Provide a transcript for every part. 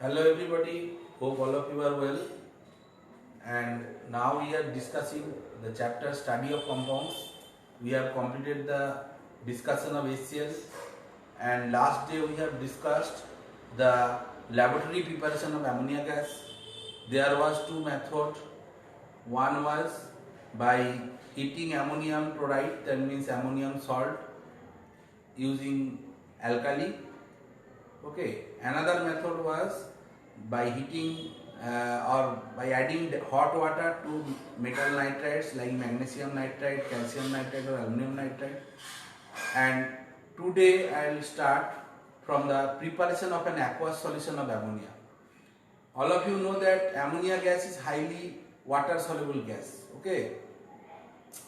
Hello everybody, hope all of you are well. And now we are discussing the chapter study of compounds. We have completed the discussion of HCl, and last day we have discussed the laboratory preparation of ammonia gas. There was two methods. One was by heating ammonium chloride, that means ammonium salt, using alkali. Okay, another method was by heating or by adding hot water to metal nitrides like magnesium nitride, calcium nitride or aluminum nitride. And today I will start from the preparation of an aqueous solution of ammonia. All of you know that ammonia gas is highly water soluble gas. Okay,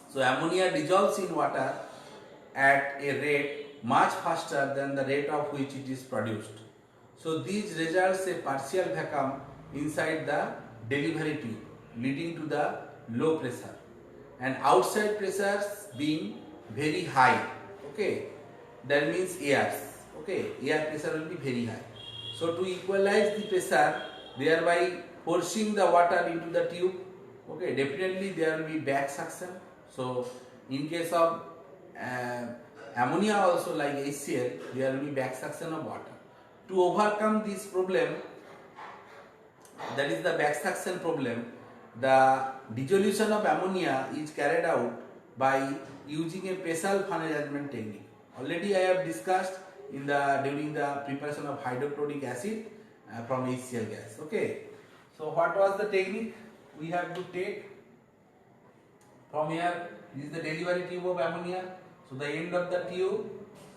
so ammonia dissolves in water at a rate much faster than the rate of which it is produced. So these results a partial vacuum inside the delivery tube, leading to the low pressure, and outside pressures being very high. Okay, that means airs. Okay, air pressure will be very high. So to equalize the pressure, thereby forcing the water into the tube. Okay, definitely there will be back suction. So in case of ammonia also like HCl, there will be back suction of water. To overcome this problem, that is the back suction problem, the dissolution of ammonia is carried out by using a special funnel arrangement technique. Already I have discussed during the preparation of hydrochloric acid from HCl gas. Okay, so what was the technique? We have to take from here. This is the delivery tube of ammonia. So the end of the tube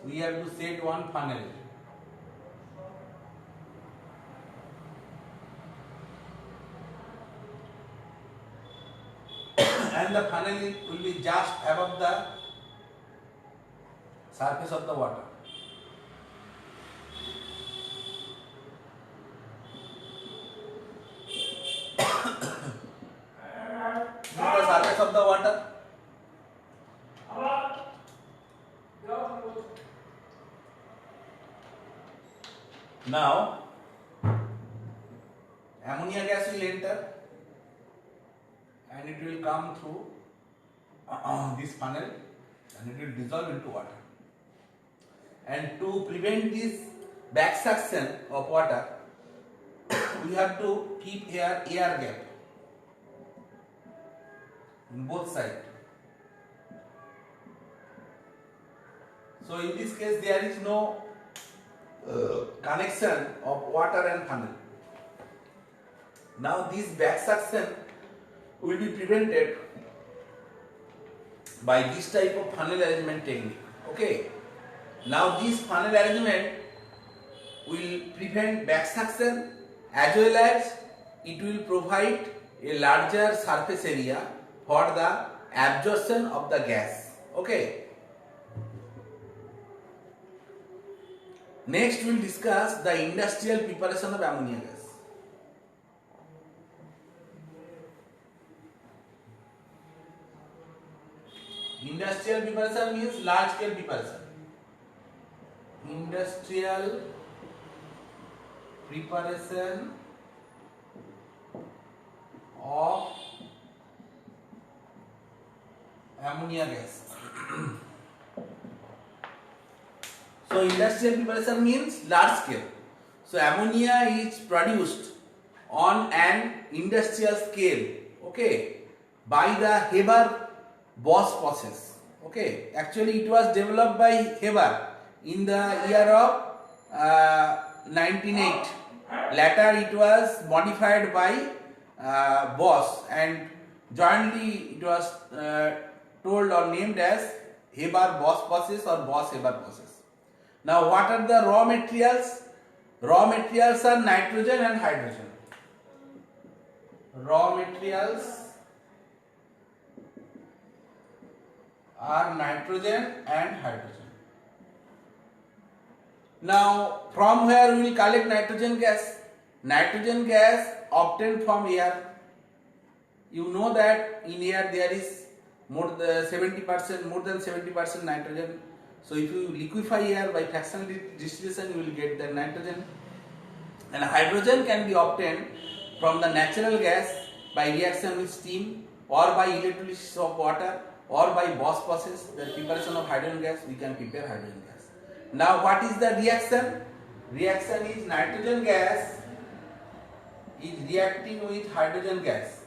we have to set one funnel. And the funnel will be just above the surface of the water. This is the surface of the water. Now, ammonia gas will enter and it will come through this funnel and it will dissolve into water. And to prevent this back suction of water, we have to keep here air gap in both sides. So in this case there is no connection of water and funnel. Now this back suction will be prevented by this type of funnel arrangement technique. Okay. Now this funnel arrangement will prevent back suction as well as it will provide a larger surface area for the absorption of the gas. Okay. Next we will discuss the industrial preparation of ammonia gas. Industrial preparation means large scale preparation. Industrial preparation of ammonia gas. So industrial preparation means large scale. So ammonia is produced on an industrial scale, okay, by the Haber-Bosch process. Okay, actually it was developed by Haber in the year of 1908. Later it was modified by Bosch and jointly it was told or named as Haber-Bosch process or Bosch-Haber process. Now what are the raw materials? Raw materials are nitrogen and hydrogen. Raw materials are nitrogen and hydrogen. Now from where we will collect nitrogen gas? Nitrogen gas obtained from air. You know that in air there is more than 70% nitrogen. So if you liquefy air by fractional distillation, you will get the nitrogen. And hydrogen can be obtained from the natural gas by reaction with steam or by electrolysis of water or by Bosch process, the preparation of hydrogen gas, we can prepare hydrogen gas. Now what is the reaction? Reaction is nitrogen gas is reacting with hydrogen gas,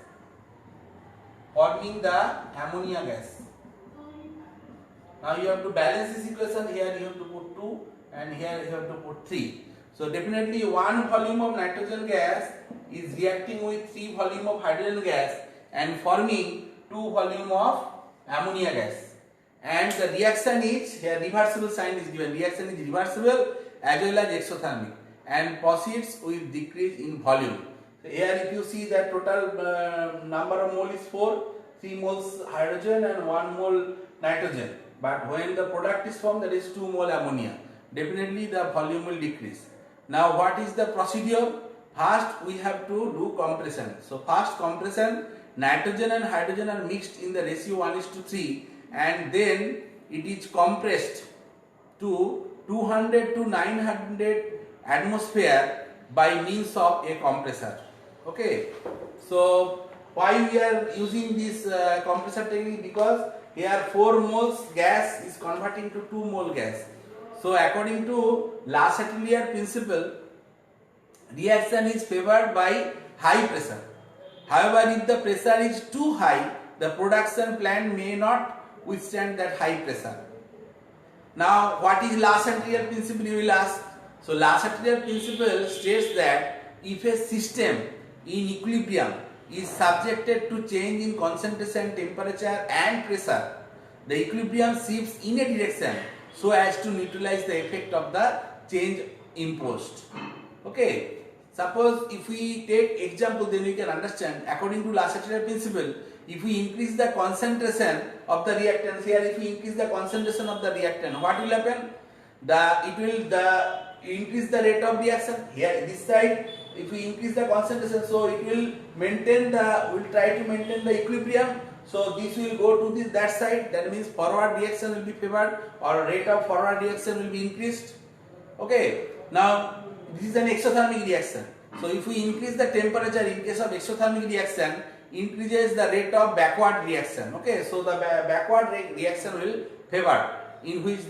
forming the ammonia gas. Now you have to balance this equation. Here you have to put 2 and here you have to put 3. So definitely 1 volume of nitrogen gas is reacting with 3 volume of hydrogen gas and forming 2 volume of ammonia gas. And the reaction is, here reversible sign is given, reaction is reversible as well as exothermic and proceeds with decrease in volume. So here if you see the total number of mole is 4, 3 moles hydrogen and 1 mole nitrogen. But when the product is formed, that is 2 mole ammonia. Definitely the volume will decrease. Now what is the procedure? First we have to do compression. So first compression, nitrogen and hydrogen are mixed in the ratio 1:3 and then it is compressed to 200 to 900 atmosphere by means of a compressor. Okay. So why we are using this compressor technique? Because here 4 moles gas is converting to 2 mole gas. So according to Le Chatelier principle, reaction is favored by high pressure. However, if the pressure is too high, the production plant may not withstand that high pressure. Now, what is Le Chatelier principle, you will ask? So Le Chatelier principle states that if a system in equilibrium is subjected to change in concentration, temperature and pressure, the equilibrium shifts in a direction so as to neutralize the effect of the change imposed. Okay. Suppose if we take example, then we can understand. According to Le Chatelier principle, if we increase the concentration of the reactant, here if we increase the concentration of the reactant, what will happen? It will increase the rate of reaction. Here this side, if we increase the concentration, so it will try to maintain the equilibrium. So this will go to that side. That means forward reaction will be favored or rate of forward reaction will be increased. Okay. Now this is an exothermic reaction. So if we increase the temperature, in case of exothermic reaction, increases the rate of backward reaction. Okay. So the backward reaction will favor in which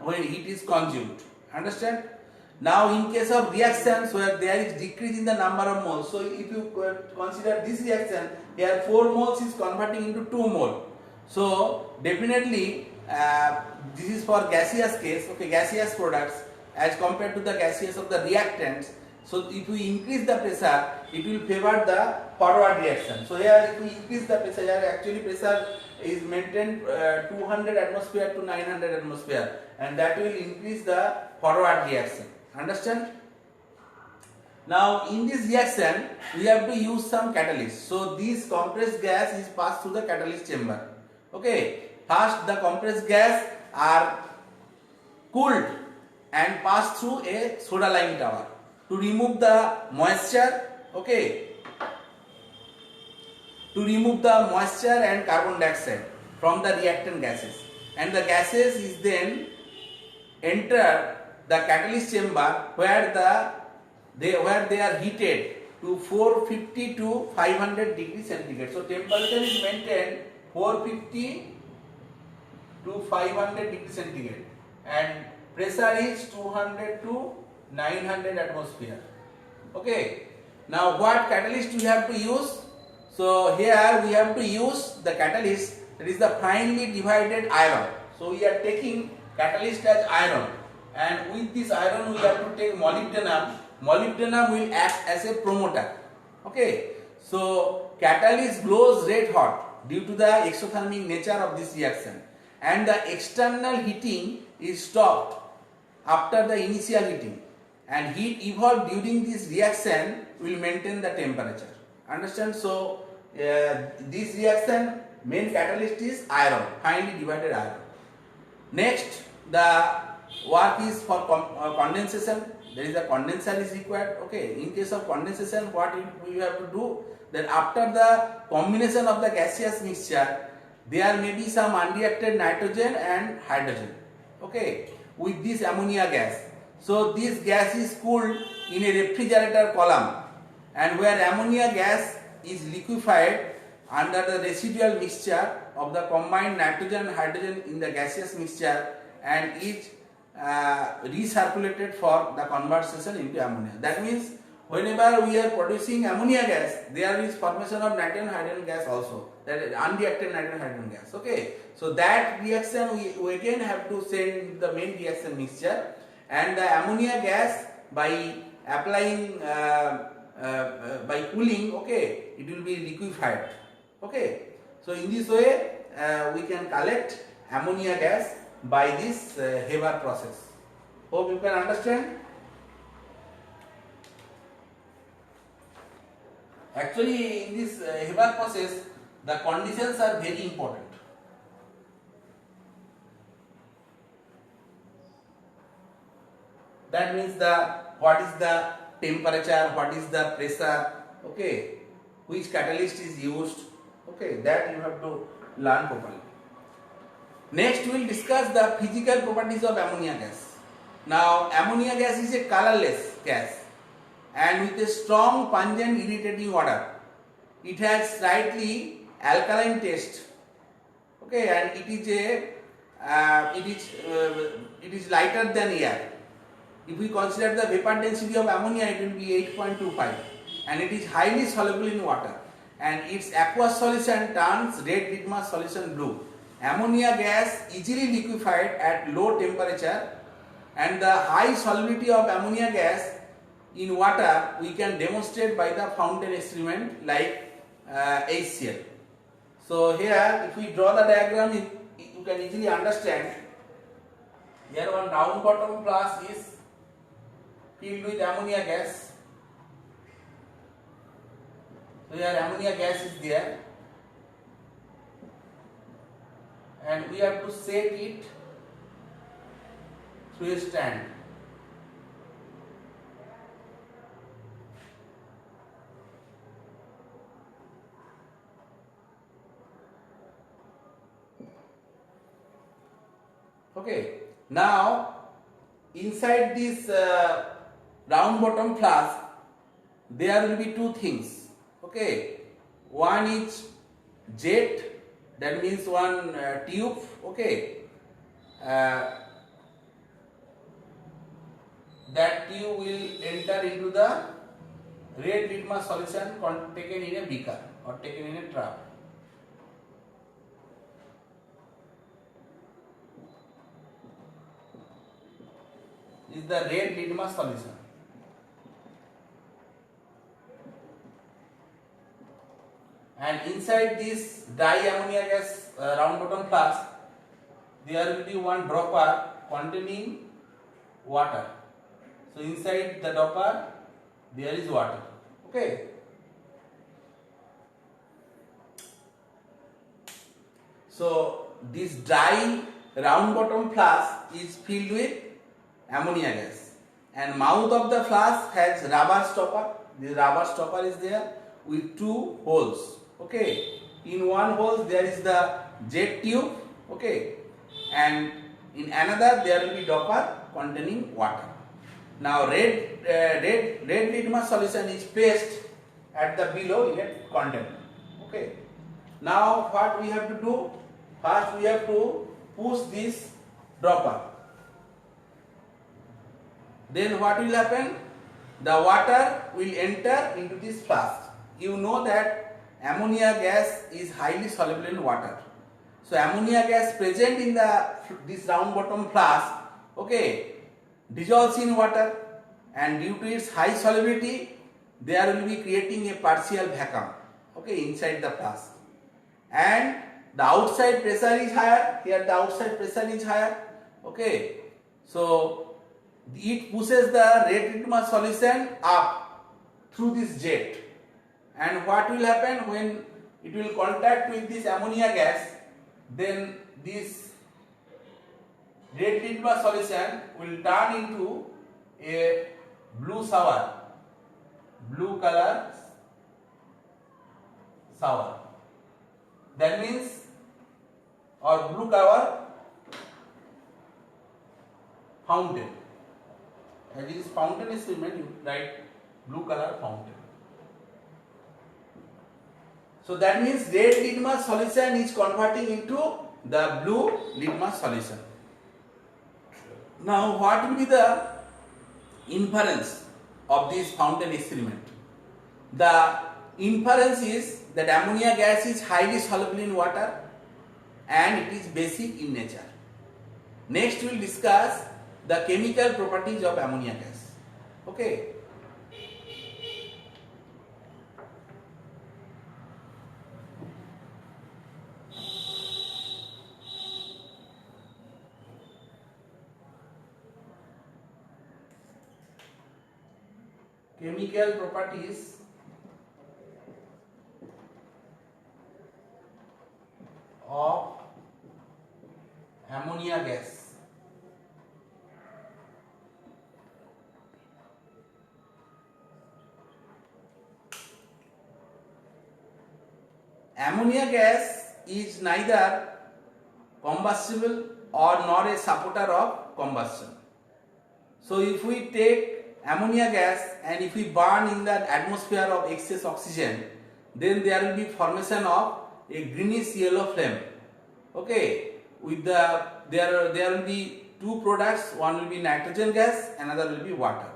when heat is consumed. Understand? Now in case of reactions where there is decrease in the number of moles, so if you consider this reaction, here 4 moles is converting into 2 mole. So definitely this is for gaseous case, okay, gaseous products as compared to the gaseous of the reactants. So if we increase the pressure, it will favor the forward reaction. So here if we increase the pressure, here actually pressure is maintained 200 atmosphere to 900 atmosphere and that will increase the forward reaction. Understand? Now in this reaction we have to use some catalyst. So this compressed gas is passed through the catalyst chamber. Okay. First the compressed gas are cooled and passed through a soda lime tower to remove the moisture. Okay. To remove the moisture and carbon dioxide from the reactant gases, and the gases is then enter the catalyst chamber where they are heated to 450 to 500 degrees centigrade. So temperature is maintained 450 to 500 degrees centigrade and pressure is 200 to 900 atmosphere. Okay. Now what catalyst we have to use? So here we have to use the catalyst, that is the finely divided iron. So we are taking catalyst as iron, and with this iron we have to take molybdenum. Molybdenum will act as a promoter. Okay. So catalyst glows red hot due to the exothermic nature of this reaction, and the external heating is stopped after the initial heating, and heat evolved during this reaction will maintain the temperature. Understand? So this reaction main catalyst is iron, finely divided iron. Next the work is for condensation. There is a condenser is required. Okay. In case of condensation, what we have to do? Then after the combination of the gaseous mixture, there may be some unreacted nitrogen and hydrogen. Okay. With this ammonia gas. So this gas is cooled in a refrigerator column, and where ammonia gas is liquefied under the residual mixture of the combined nitrogen and hydrogen in the gaseous mixture, and is recirculated for the conversion into ammonia. That means whenever we are producing ammonia gas, there is formation of nitrogen hydrogen gas also, that is unreacted nitrogen hydrogen gas. Okay, so that reaction we again have to send the main reaction mixture, and the ammonia gas by applying by cooling, okay, it will be liquefied. Okay, so in this way we can collect ammonia gas by this Haber process. Hope you can understand. Actually, in this Haber process, the conditions are very important. That means what is the temperature, what is the pressure, okay, which catalyst is used, okay, that you have to learn properly. Next, we will discuss the physical properties of ammonia gas. Now, ammonia gas is a colorless gas and with a strong pungent irritating odor. It has slightly alkaline taste, okay, and it is lighter than air. If we consider the vapor density of ammonia, it will be 8.25, and it is highly soluble in water, and its aqueous solution turns red litmus solution blue. Ammonia gas easily liquefied at low temperature, and the high solubility of ammonia gas in water we can demonstrate by the fountain experiment like HCl. So here, if we draw the diagram, you can easily understand. Here one round bottom flask is filled with ammonia gas. So here ammonia gas is there, and we have to set it through a stand. Okay, now inside this round bottom flask there will be two things. Okay, one is jet, that means one tube. Okay, that tube will enter into the red litmus solution taken in a beaker or taken in a trap. Is the red litmus solution, and inside this dry ammonia gas round bottom flask there will be one dropper containing water. So inside the dropper there is water. Okay, so this dry round bottom flask is filled with ammonia gas, and mouth of the flask has rubber stopper. The rubber stopper is there with two holes. Okay, in one hole there is the jet tube. Okay, and in another there will be dropper containing water. Now red litmus solution is placed at the below in a container. Okay, now what we have to do? First we have to push this dropper. Then what will happen? The water will enter into this flask. You know that ammonia gas is highly soluble in water. So ammonia gas present in this round bottom flask, okay, dissolves in water, and due to its high solubility, there will be creating a partial vacuum, okay, inside the flask, and the outside pressure is higher. Here the outside pressure is higher. Okay, so it pushes the red litmus solution up through this jet, and what will happen when it will contact with this ammonia gas? Then this red litmus solution will turn into a blue sour, blue color sour. That means, or blue color fountain. As it is fountain experiment, you write blue color fountain. So that means red litmus solution is converting into the blue litmus solution. Now what will be the inference of this fountain experiment? The inference is that ammonia gas is highly soluble in water and it is basic in nature. Next we will discuss the chemical properties of ammonia gas. Okay. Chemical properties of ammonia gas. Ammonia gas is neither combustible or nor a supporter of combustion. So if we take ammonia gas and if we burn in the atmosphere of excess oxygen, then there will be formation of a greenish yellow flame. Okay, with there will be two products, one will be nitrogen gas, another will be water.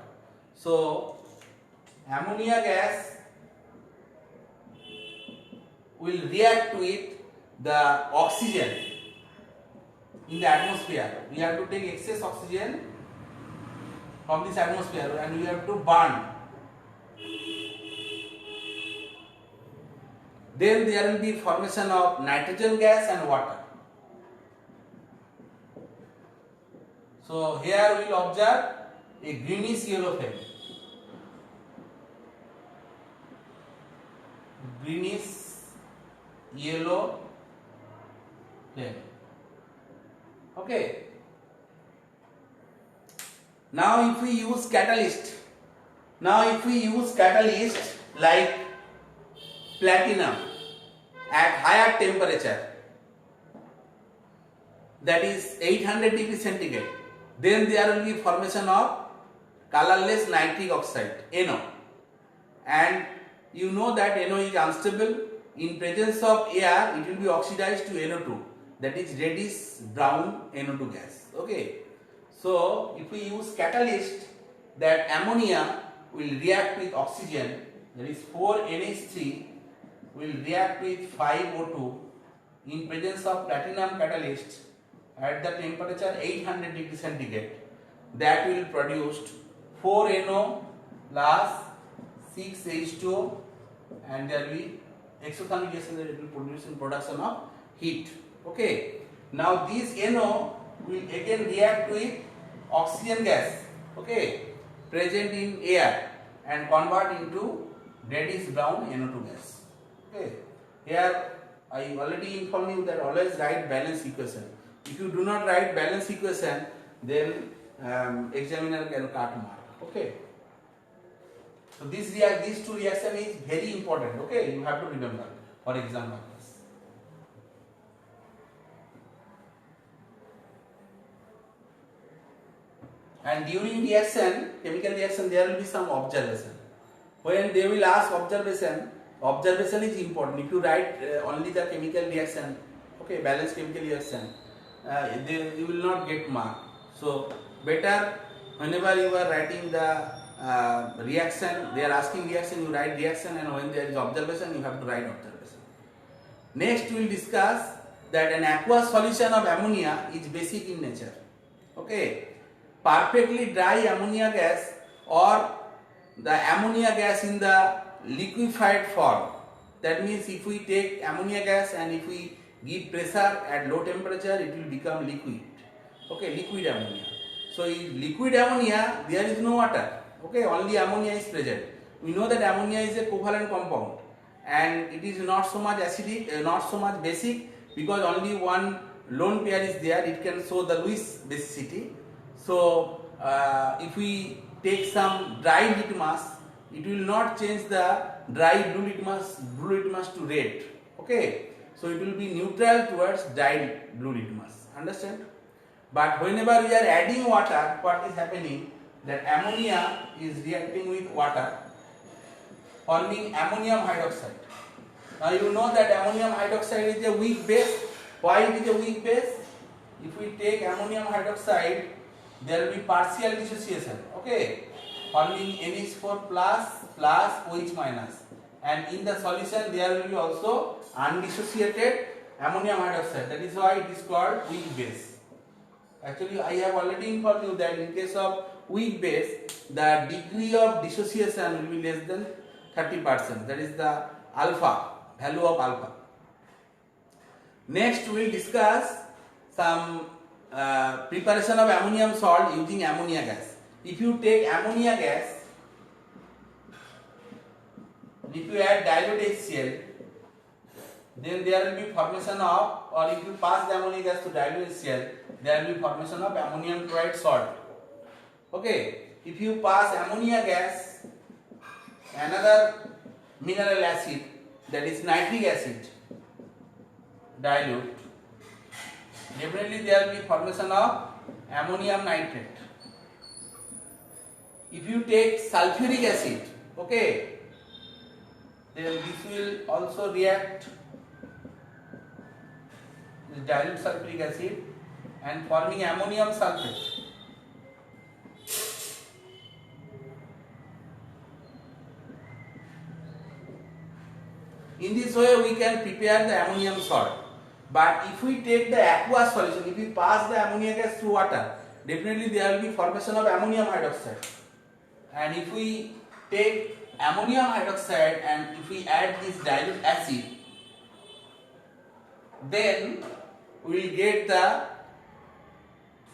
So ammonia gas will react with the oxygen in the atmosphere. We have to take excess oxygen from this atmosphere and we have to burn. Then there will be formation of nitrogen gas and water. So here we will observe a greenish yellow flame. Greenish yellow flame. Okay. Now if we use catalyst like platinum at higher temperature, that is 800 degree centigrade, then there will be formation of colorless nitric oxide, NO, and you know that NO is unstable. In presence of air, it will be oxidized to NO2, that is reddish brown NO2 gas. Okay. So if we use catalyst, that ammonia will react with oxygen, that is 4NH3 will react with 5O2 in presence of platinum catalyst at the temperature 800 degree centigrade. That will produce 4NO plus 6H2O and there will be exothermic gases that it will produce in production of heat. Okay. Now this NO will again react with oxygen gas, okay, present in air and convert into reddish brown NO2 gas. Okay. Here I already informed you that always write balance equation. If you do not write balance equation, then examiner can cut mark. Okay. So these two reaction is very important. Okay, you have to remember for exam purpose. And during reaction, chemical reaction, there will be some observation. When they will ask observation is important. If you write only the chemical reaction, okay, balanced chemical reaction, you will not get mark. So better whenever you are writing the reaction, they are asking reaction, you write reaction, and when there is observation, you have to write observation. Next we will discuss that an aqueous solution of ammonia is basic in nature. Okay. Perfectly dry ammonia gas or the ammonia gas in the liquefied form. That means if we take ammonia gas and if we give pressure at low temperature, it will become liquid. Okay, liquid ammonia. So in liquid ammonia, there is no water. Okay, only ammonia is present. We know that ammonia is a covalent compound and it is not so much acidic, not so much basic, because only one lone pair is there. It can show the Lewis basicity. So if we take some dry litmus, it will not change the dry blue litmus to red. Okay, so it will be neutral towards dyed blue litmus. Understand? But whenever we are adding water, what is happening? that ammonia is reacting with water, forming ammonium hydroxide. Now you know that ammonium hydroxide is a weak base. Why it is a weak base? If we take ammonium hydroxide, there will be partial dissociation, okay, forming NH4 plus OH minus, and in the solution there will be also undissociated ammonium hydroxide. That is why it is called weak base. Actually, I have already informed you that in case of weak base, the degree of dissociation will be less than 30%. That is the alpha, value of alpha. Next, we will discuss some preparation of ammonium salt using ammonia gas. If you take ammonia gas, if you add dilute HCl, then there will be formation of, or if you pass the ammonia gas to dilute HCl, there will be formation of ammonium chloride salt. Okay, if you pass ammonia gas, another mineral acid, that is nitric acid, dilute, definitely there will be formation of ammonium nitrate. If you take sulfuric acid, okay, then this will also react with dilute sulfuric acid and forming ammonium sulfate. In this way we can prepare the ammonium salt. But if we take the aqueous solution, if we pass the ammonia gas through water, definitely there will be formation of ammonium hydroxide. And if we take ammonium hydroxide and if we add this dilute acid, then we will get the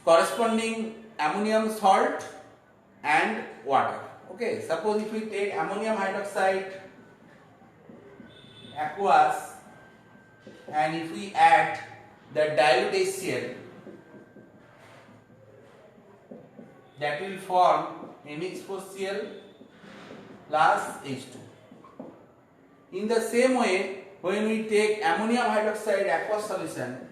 corresponding ammonium salt and water. Okay, suppose if we take ammonium hydroxide aqueous and if we add the dilute HCl, that will form NH4Cl plus H2. In the same way, when we take ammonium hydroxide aqueous solution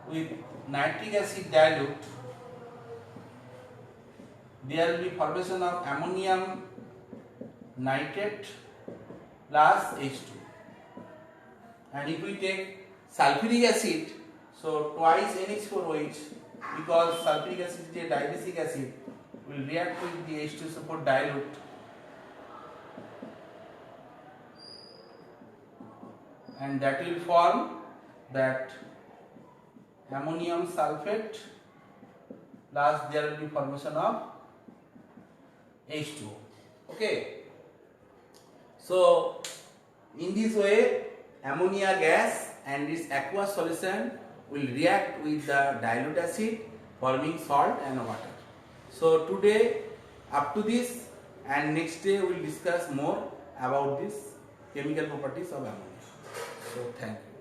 with nitric acid dilute, there will be formation of ammonium nitrate plus H2. And if we take sulfuric acid, so twice NH4OH, because sulfuric acid is a dibasic acid, will react with the H2 support dilute and that will form that ammonium sulfate plus there will be formation of H2. Okay. So in this way ammonia gas and its aqueous solution will react with the dilute acid forming salt and water. So today up to this, and next day we will discuss more about this chemical properties of ammonia. So thank you.